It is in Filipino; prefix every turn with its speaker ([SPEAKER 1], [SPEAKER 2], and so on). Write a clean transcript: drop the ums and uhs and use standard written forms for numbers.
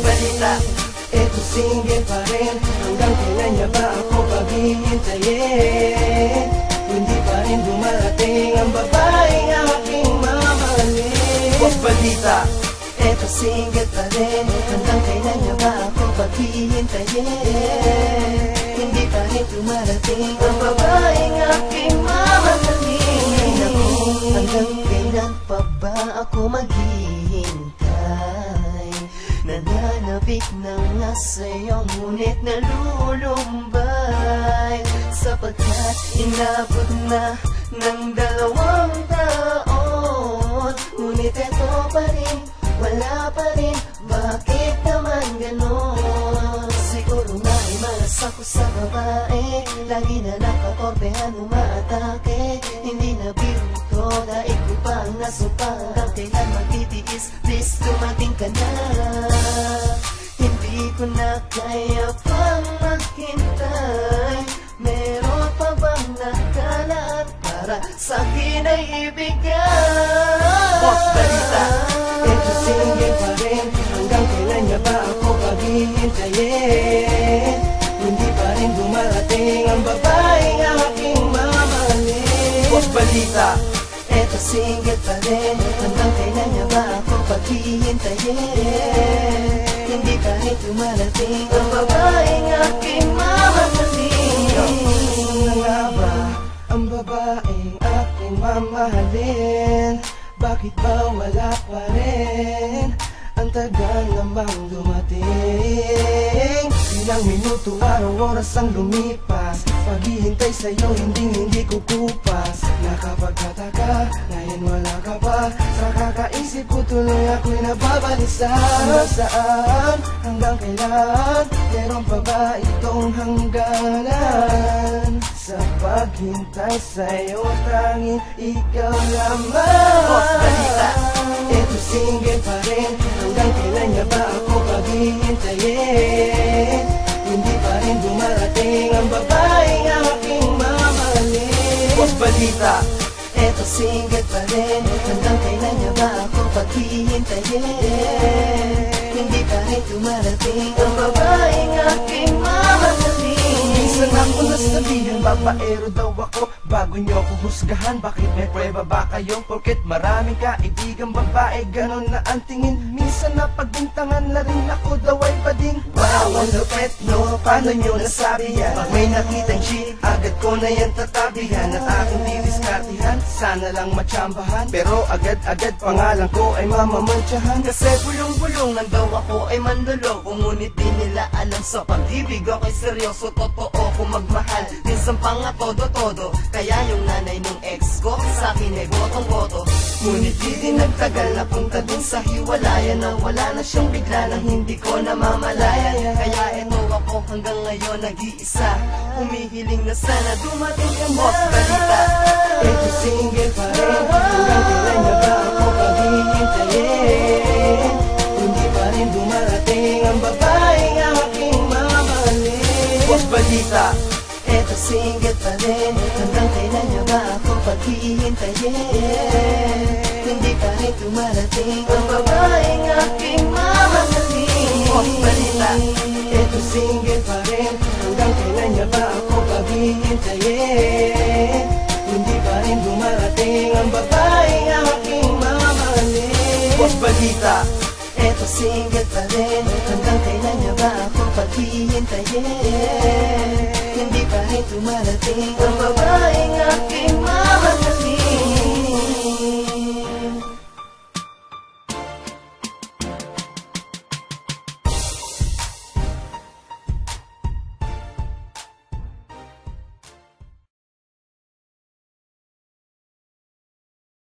[SPEAKER 1] Balita, eto single pa rin. Hanggang kailan niya ba ako paghihintayin? Hindi pa rin dumarating ang babaeng aking mamahalin. Balita, eto single pa rin. Hanggang kailan niya ba ako paghihintayin? Hindi pa rin dumarating ang babaeng aking mamahalin. Hanggang kailan pa ba ako maghihintay? Nananabik na nga sa'yo, ngunit nalulumbay, sapagkat inabot na ng 2 taon. Ngunit eto pa rin, wala pa rin, bakit naman ganon? Siguro nga ay malas ako sa babae, lagi na nakakorbehan, umaatake. Hindi na biro to, daig ko pa ang nasumpa. Hanggang kailan magtitiis, please dumating ka na. Hindi ko na kaya pang maghintay. Meron pa bang nakalaan para sa'kin ay ibigay? Balita, eto single pa rin. Hanggang kailan niya ba ako paghihintayin? Hindi pa rin dumarating ang babaeng aking mamahalin. Balita, eto single pa rin. Hanggang kailan niya ba ako paghihintayin? Hindi pa rin dumarating ang babaeng aking mamahalin. Sino nga ba ang babaeng aking mamahalin? Bakit ba wala pa rin? Ang tagal namang dumating. Ilang minuto, araw, oras ang lumipas. Paghihintay sa'yo, hindi ko kupas. Nakapagkataka, ngayon wala ka pa. Sa kakaisip ko tuloy ako'y nababalisa. Hanggang saan, hanggang kailan? Meron pa ba itong hangganan? Sa paghintay sa'yo, tanging ikaw lamang. Balita, eto single pa rin. Hanggang kailan niya ba ako paghihintayin? Hindi pa rin dumarating ang babaeng aking mamahalin. Balita, eto single pa rin. Hanggang kailan niya ba ako paghihintayin? Hindi pa rin dumarating ang babaeng aking mamahalin. Minsan ako nasabihan, babaero daw ako. Bago niyo ako husgahan, bakit may prueba ba kayo? Porket maraming kaibigang babae, ganon na ang tingin. Minsan napagbintangan na rin ako daw ay bading. Wow, ang lupet no, paano nyo nasabi yan? Pag may nakitang chick, agad ko na yan tatabihan. At aking didiskartihan, sana lang matsambahan. Pero agad-agad pangalan ko ay mamamantsahan. Kasi bulong-bulong lang daw ako ay mandoloko. Ngunit di nila alam sa pag-ibig ako'y seryoso, totoo ko magmahal. Minsan pa nga todo-todo. Kaya yung nanay nung ex ko sa akin ay botong-boto. Ngunit di din nagtagal, napunta dun sa hiwalayan. Nang wala na siyang bigla nang hindi ko namamalayan. Kaya eto ako hanggang ngayon nag-iisa, humihiling na sana dumating ka na. Balita, eto single pa rin. Hanggang kailan niya ba ako paghihintayin? Hindi pa rin dumarating ang babaeng aking mamahalin. Balita, eto single pa rin. Hanggang kailan niya ba ako paghihintayin? Hindi pa rin dumarating ang babaeng aking mamahalin. Balita, eto single pa rin. Hanggang kailan niya ba ako paghihintayin? Hindi pa rin dumarating ang babaeng aking mamahalin. Balita, eto single pa rin. Hanggang kailan niya ba ako paghihintayin? Hindi pa rin dumarating ang babae